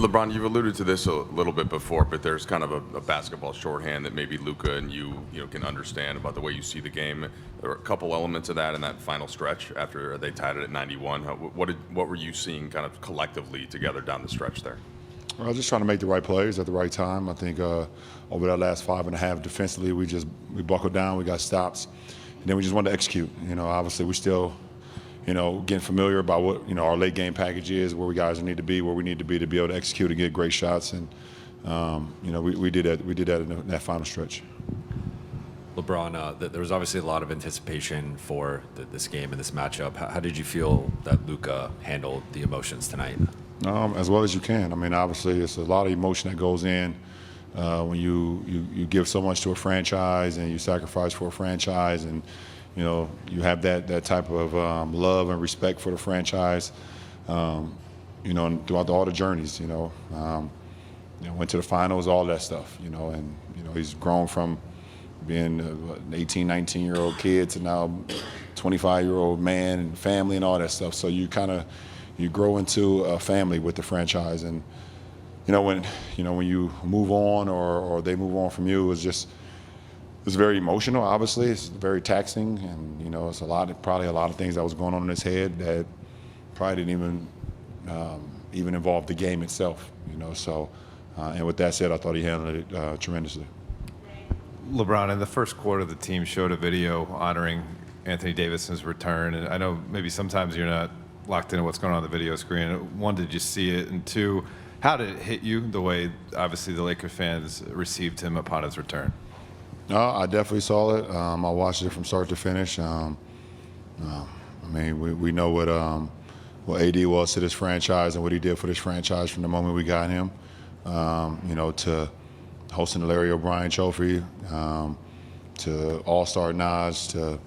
LeBron, you've alluded to this a little bit before, but there's kind of a basketball shorthand that maybe Luka and you can understand about the way you see the game. There were a couple elements of that in that final stretch after they tied it at 91. What were you seeing kind of collectively together down the stretch there? Well, just trying to make the right plays at the right time. I think over that last 5.5 defensively, we buckled down, we got stops, and then we just wanted to execute. Obviously we still, getting familiar about what our late game package is, where we guys need to be, where we need to be able to execute and get great shots, and we did that. We did that in that final stretch. LeBron, there was obviously a lot of anticipation for this game and this matchup. How did you feel that Luka handled the emotions tonight? As well as you can. I mean, obviously, it's a lot of emotion that goes in when you give so much to a franchise and you sacrifice for a franchise, and you have that type of love and respect for the franchise. And throughout all the journeys, went to the finals, all that stuff. And he's grown from being an 18, 19-year-old kid to now 25-year-old man and family and all that stuff. So you grow into a family with the franchise, and when you move on or they move on from you, it's very emotional. Obviously, it's very taxing, and it's probably a lot of things that was going on in his head that probably didn't even involve the game itself. So and with that said, I thought he handled it tremendously. LeBron, in the first quarter, the team showed a video honoring Anthony Davison's return, and I know maybe sometimes you're not locked into what's going on the video screen. One, did you see it? And two, how did it hit you, the way obviously the Lakers fans received him upon his return? I definitely saw it. I watched it from start to finish. I mean, we know what AD was to this franchise and what he did for this franchise from the moment we got him. To hosting the Larry O'Brien Trophy, to All-Star nods, to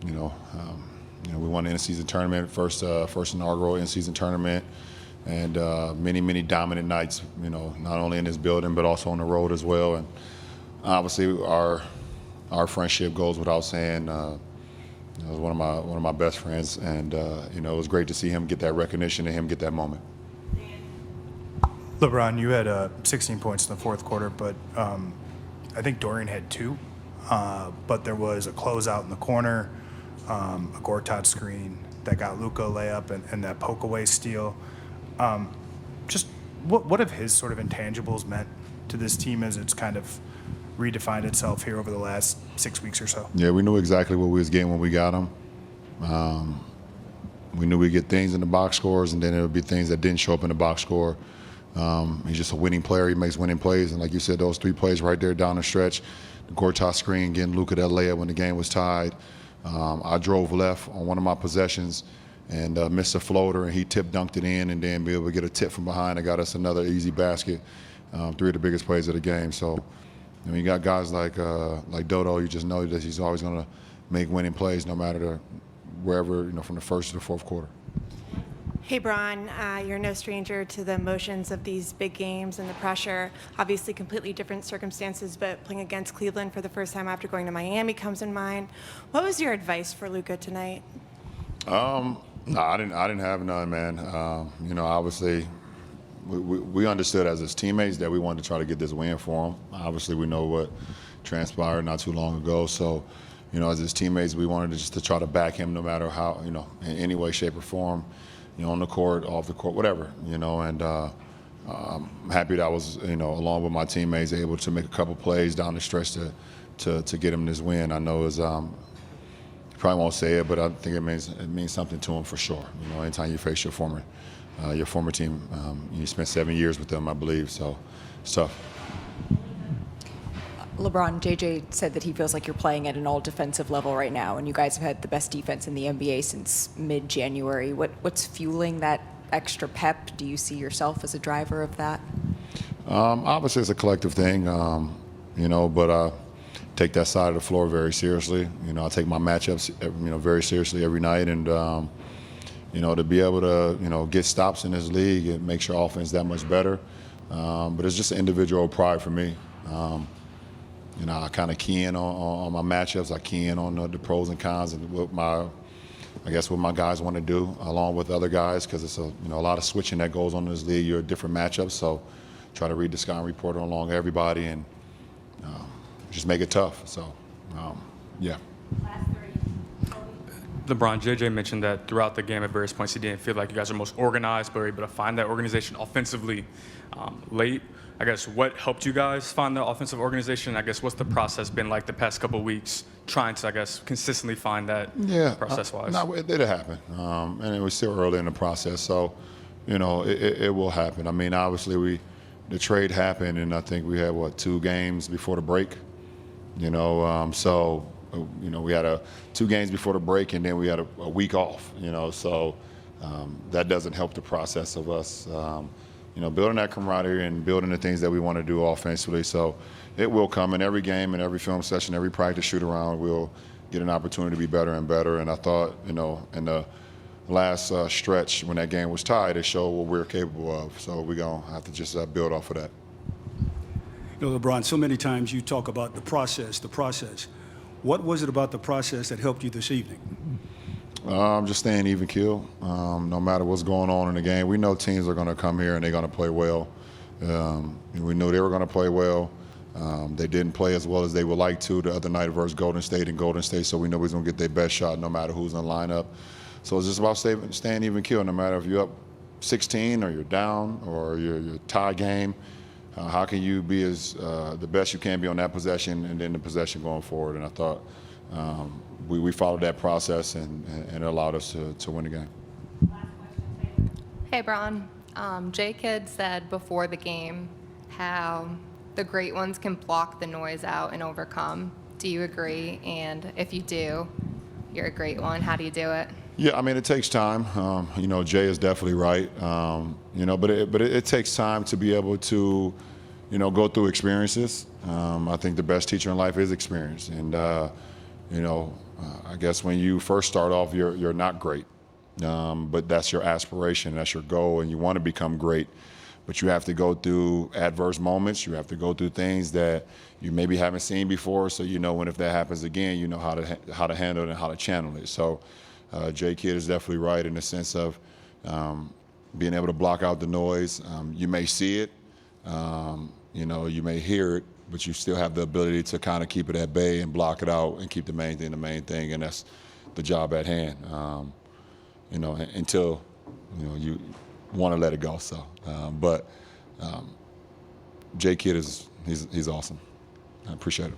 we won the in-season tournament, first inaugural in-season tournament, and many dominant nights. Not only in this building but also on the road as well. And obviously, our friendship goes without saying. He was one of my best friends, and it was great to see him get that recognition and him get that moment. LeBron, you had 16 points in the fourth quarter, but I think Dorian had 2. But there was a closeout in the corner, a Gortat screen that got Luka a layup, and that poke away steal. Just what have his sort of intangibles meant to this team as it's kind of redefined itself here over the last 6 weeks or so? Yeah, we knew exactly what we was getting when we got him. We knew we'd get things in the box scores, and then there would be things that didn't show up in the box score. He's just a winning player. He makes winning plays, and like you said, those 3 plays right there down the stretch, the Gortat screen, getting Luka that layup when the game was tied. I drove left on one of my possessions and missed a floater, and he tip-dunked it in, and then be able to get a tip from behind that got us another easy basket. 3 of the biggest plays of the game. So you got guys like Dodo. You just know that he's always going to make winning plays no matter wherever, from the first to the fourth quarter. Hey, Bron, you're no stranger to the emotions of these big games and the pressure. Obviously, completely different circumstances, but playing against Cleveland for the first time after going to Miami comes in mind. What was your advice for Luka tonight? No, I didn't have none, man. Obviously, we understood as his teammates that we wanted to try to get this win for him. Obviously, we know what transpired not too long ago, so as his teammates, we wanted to try to back him no matter how, in any way, shape, or form. On the court, off the court, whatever, and I'm happy that I was, along with my teammates, able to make a couple plays down the stretch to get him this win. I know it's, you probably won't say it, but I think it means something to him for sure. Anytime you face your former team, you spent 7 years with them, I believe, so it's tough. LeBron, JJ said that he feels like you're playing at an all-defensive level right now, and you guys have had the best defense in the NBA since mid-January. What's fueling that extra pep? Do you see yourself as a driver of that? Obviously, it's a collective thing, but I take that side of the floor very seriously. I take my matchups, very seriously every night, and to be able to, get stops in this league, it makes your offense that much better. But it's just an individual pride for me. I kind of key in on my matchups. I key in on the pros and cons and what I guess what my guys want to do, along with other guys, because it's a lot of switching that goes on in this league. You're different matchups, so try to read the scouting report along everybody and just make it tough. So, yeah. LeBron, JJ mentioned that throughout the game at various points he didn't feel like you guys are most organized, but were able to find that organization offensively late. I guess what helped you guys find the offensive organization? I guess what's the process been like the past couple of weeks trying to, I guess, consistently find that process-wise? No, it did happen, and it was still early in the process, so it will happen. I mean, obviously the trade happened, and I think we had 2 games before the break. So we had 2 games before the break, and then we had a week off. So that doesn't help the process of us. Building that camaraderie and building the things that we want to do offensively. So it will come in every game, in every film session, every practice shoot around. We'll get an opportunity to be better and better. And I thought, in the last stretch when that game was tied, it showed what we're capable of. So we're going to have to just build off of that. LeBron, so many times you talk about the process. What was it about the process that helped you this evening? Just staying even keel, no matter what's going on in the game. We know teams are going to come here and they're going to play well. We knew they were going to play well. They didn't play as well as they would like to the other night versus Golden State, so we know we're going to get their best shot no matter who's in the lineup. So it's just about staying even keel, no matter if you're up 16 or you're down or you're tie game. How can you be as the best you can be on that possession and then the possession going forward? And I thought we followed that process and it allowed us to win the game. Hey, Bron. Jake had said before the game how the great ones can block the noise out and overcome. Do you agree? And if you do, you're a great one. How do you do it? Yeah, I mean, it takes time. Jay is definitely right. But it takes time to be able to, go through experiences. I think the best teacher in life is experience. And, I guess when you first start off, you're not great. But that's your aspiration, that's your goal, and you want to become great. But you have to go through adverse moments. You have to go through things that you maybe haven't seen before. So when if that happens again, you know how to handle it and how to channel it. So Jay Kidd is definitely right in the sense of being able to block out the noise. You may see it, you may hear it, but you still have the ability to kind of keep it at bay and block it out and keep the main thing, and that's the job at hand. Until you want to let it go. So, but Jay Kidd he's awesome. I appreciate it.